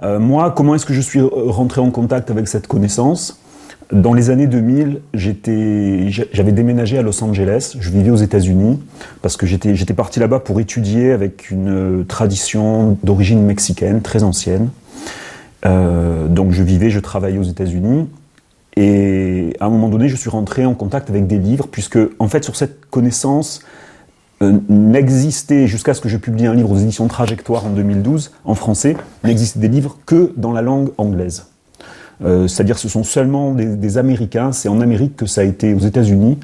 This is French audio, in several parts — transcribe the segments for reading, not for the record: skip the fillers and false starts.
Moi, comment est-ce que je suis rentré en contact avec cette connaissance? Dans les années 2000, j'avais déménagé à Los Angeles, je vivais aux États-Unis, parce que j'étais parti là-bas pour étudier avec une tradition d'origine mexicaine, très ancienne. Donc je travaillais aux États-Unis, et à un moment donné, je suis rentré en contact avec des livres, puisque, en fait, sur cette connaissance, n'existait, jusqu'à ce que je publie un livre aux éditions Trajectoire en 2012, en français, n'existait des livres que dans la langue anglaise. C'est-à-dire ce sont seulement des Américains, c'est en Amérique que ça a été, aux États-Unis,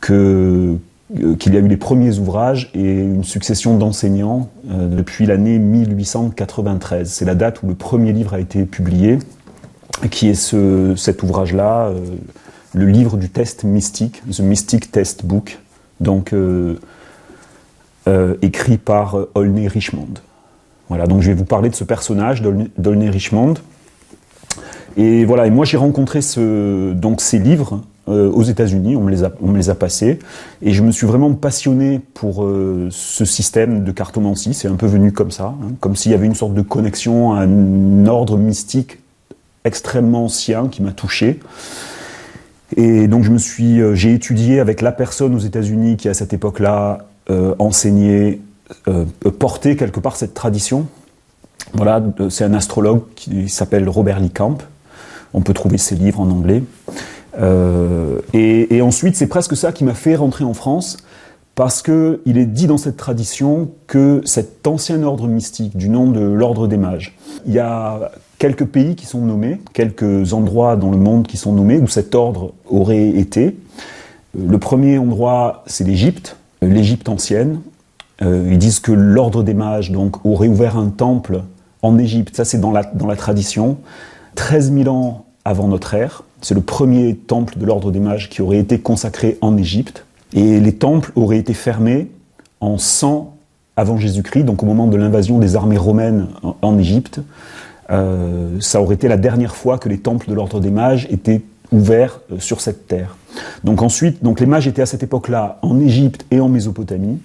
qu'il y a eu les premiers ouvrages et une succession d'enseignants depuis l'année 1893. C'est la date où le premier livre a été publié, qui est cet ouvrage-là, le livre du test mystique, The Mystic Test Book, donc écrit par Olney Richmond. Voilà, donc je vais vous parler de ce personnage d'Olney Richmond. Et voilà, et moi j'ai rencontré ces livres aux États-Unis, on me les a passés, et je me suis vraiment passionné pour ce système de cartomancie. C'est un peu venu comme ça, hein, comme s'il y avait une sorte de connexion à un ordre mystique extrêmement ancien qui m'a touché. Et donc j'ai étudié avec la personne aux États-Unis qui à cette époque-là enseigné, porté quelque part cette tradition. Voilà, c'est un astrologue qui s'appelle Robert Lee Camp. On peut trouver ses livres en anglais. Et ensuite, c'est presque ça qui m'a fait rentrer en France, parce qu'il est dit dans cette tradition que cet ancien ordre mystique, du nom de l'ordre des mages, il y a quelques pays qui sont nommés, quelques endroits dans le monde qui sont nommés, où cet ordre aurait été. Le premier endroit, c'est l'Égypte ancienne. Ils disent que l'ordre des mages donc, aurait ouvert un temple en Égypte, ça c'est dans la tradition, 13 000 ans avant notre ère. C'est le premier temple de l'ordre des mages qui aurait été consacré en Égypte. Et les temples auraient été fermés en 100 avant Jésus-Christ, donc au moment de l'invasion des armées romaines en Égypte. Ça aurait été la dernière fois que les temples de l'ordre des mages étaient ouverts sur cette terre. Donc ensuite, les mages étaient à cette époque-là en Égypte et en Mésopotamie.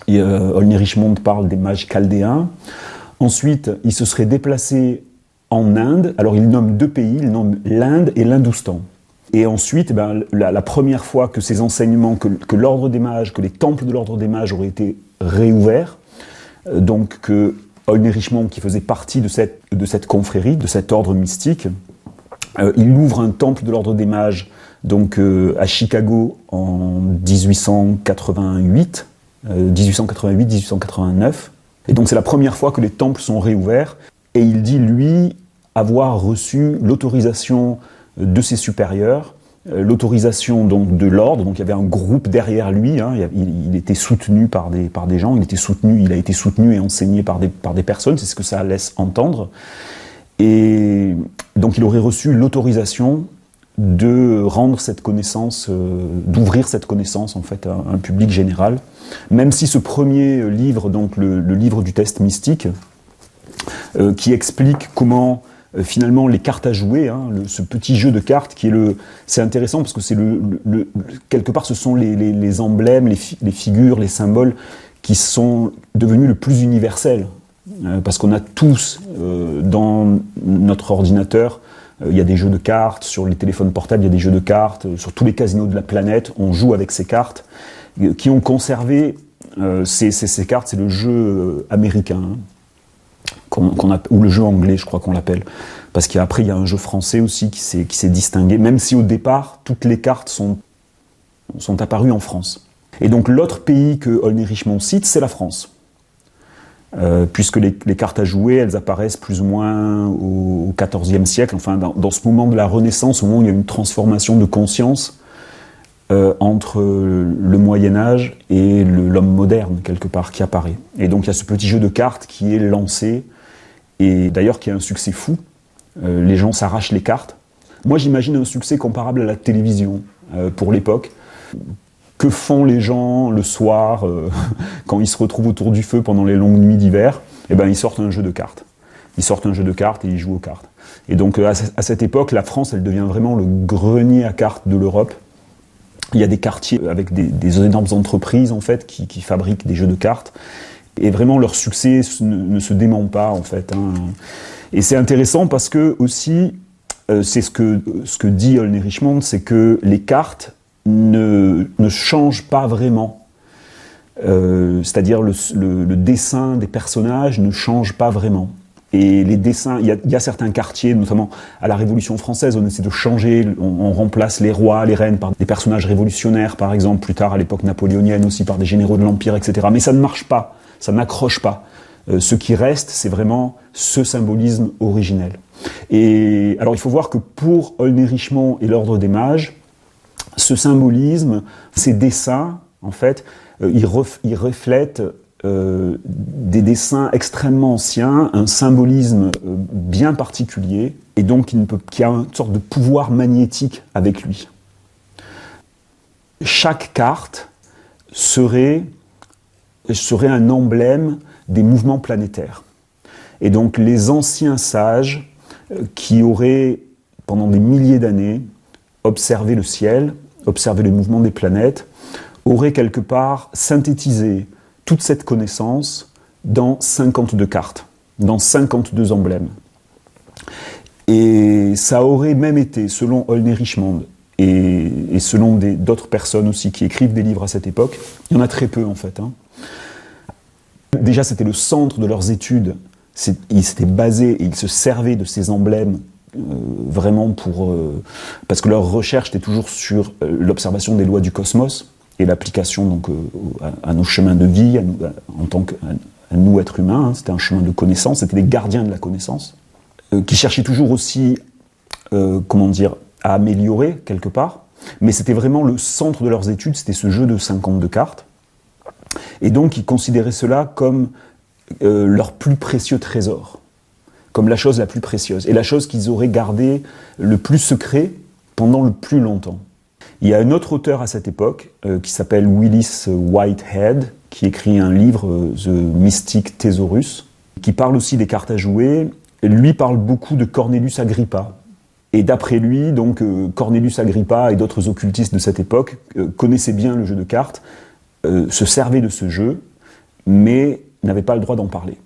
Olney Richmond parle des mages chaldéens. Ensuite, ils se seraient déplacés en Inde. Alors, il nomme deux pays, il nomme l'Inde et l'Hindoustan. Et ensuite, la première fois que ces enseignements, que l'ordre des mages, que les temples de l'ordre des mages auraient été réouverts, donc que Olney Richmond, qui faisait partie de cette confrérie, de cet ordre mystique, il ouvre un temple de l'ordre des mages donc, à Chicago en 1888-1889. Et donc c'est la première fois que les temples sont réouverts. Et il dit, lui, avoir reçu l'autorisation de ses supérieurs, l'autorisation donc de l'ordre. Donc il y avait un groupe derrière lui. Hein, il était soutenu par des gens. Il a été soutenu et enseigné par des personnes. C'est ce que ça laisse entendre. Et donc il aurait reçu l'autorisation de rendre cette connaissance, d'ouvrir cette connaissance en fait à un public général. Même si ce premier livre, donc le livre du test mystique, qui explique comment finalement les cartes à jouer, hein, ce petit jeu de cartes c'est intéressant parce que c'est quelque part ce sont les emblèmes, les figures, les symboles qui sont devenus le plus universels, parce qu'on a tous dans notre ordinateur. Il y a des jeux de cartes, sur les téléphones portables, il y a des jeux de cartes, sur tous les casinos de la planète, on joue avec ces cartes, qui ont conservé ces cartes, c'est le jeu américain, ou le jeu anglais, je crois qu'on l'appelle. Parce qu'après, il y a un jeu français aussi qui s'est distingué, même si au départ, toutes les cartes sont apparues en France. Et donc l'autre pays que Olney Richmond cite, c'est la France. Puisque les cartes à jouer, elles apparaissent plus ou moins au XIVe siècle, enfin dans ce moment de la Renaissance, au moment où il y a une transformation de conscience entre le Moyen-Âge et l'homme moderne, quelque part, qui apparaît. Et donc il y a ce petit jeu de cartes qui est lancé, et d'ailleurs qui a un succès fou. Les gens s'arrachent les cartes. Moi j'imagine un succès comparable à la télévision pour l'époque. Que font les gens le soir quand ils se retrouvent autour du feu pendant les longues nuits d'hiver? Eh ben, ils sortent un jeu de cartes. Ils sortent un jeu de cartes et ils jouent aux cartes. Et donc à cette époque, la France, elle devient vraiment le grenier à cartes de l'Europe. Il y a des quartiers avec des énormes entreprises en fait qui fabriquent des jeux de cartes. Et vraiment leur succès ne se dément pas en fait. Hein. Et c'est intéressant parce que aussi, c'est ce que dit Olney Richmond, c'est que les cartes ne changent pas vraiment. C'est-à-dire le dessin des personnages ne change pas vraiment. Et les dessins, il y a certains quartiers, notamment à la Révolution française, on essaie de changer, on remplace les rois, les reines par des personnages révolutionnaires, par exemple, plus tard à l'époque napoléonienne aussi, par des généraux de l'Empire, etc. Mais ça ne marche pas, ça n'accroche pas. Ce qui reste, c'est vraiment ce symbolisme originel. Et alors il faut voir que pour Olney Richmond et l'Ordre des Mages, ce symbolisme, ces dessins, en fait, ils reflètent des dessins extrêmement anciens, un symbolisme bien particulier, et donc qui a une sorte de pouvoir magnétique avec lui. Chaque carte serait un emblème des mouvements planétaires. Et donc les anciens sages qui auraient, pendant des milliers d'années, observé le ciel, observé les mouvements des planètes, auraient quelque part synthétisé toute cette connaissance dans 52 cartes, dans 52 emblèmes. Et ça aurait même été, selon Olney Richmond, et selon d'autres personnes aussi qui écrivent des livres à cette époque, il y en a très peu en fait. Déjà, c'était le centre de leurs études. Ils s'étaient basés et ils se servaient de ces emblèmes vraiment parce que leur recherche était toujours sur l'observation des lois du cosmos et l'application donc à nos chemins de vie, en tant qu'à nous êtres humains. C'était un chemin de connaissance. C'était des gardiens de la connaissance qui cherchaient toujours aussi, à améliorer quelque part. Mais c'était vraiment le centre de leurs études. C'était ce jeu de 52 cartes. Et donc, ils considéraient cela comme leur plus précieux trésor, comme la chose la plus précieuse, et la chose qu'ils auraient gardée le plus secret pendant le plus longtemps. Il y a un autre auteur à cette époque, qui s'appelle Willis Whitehead, qui écrit un livre, The Mystic Thesaurus, qui parle aussi des cartes à jouer. Lui parle beaucoup de Cornelius Agrippa. Et d'après lui, donc, Cornelius Agrippa et d'autres occultistes de cette époque connaissaient bien le jeu de cartes, se servaient de ce jeu, mais n'avaient pas le droit d'en parler.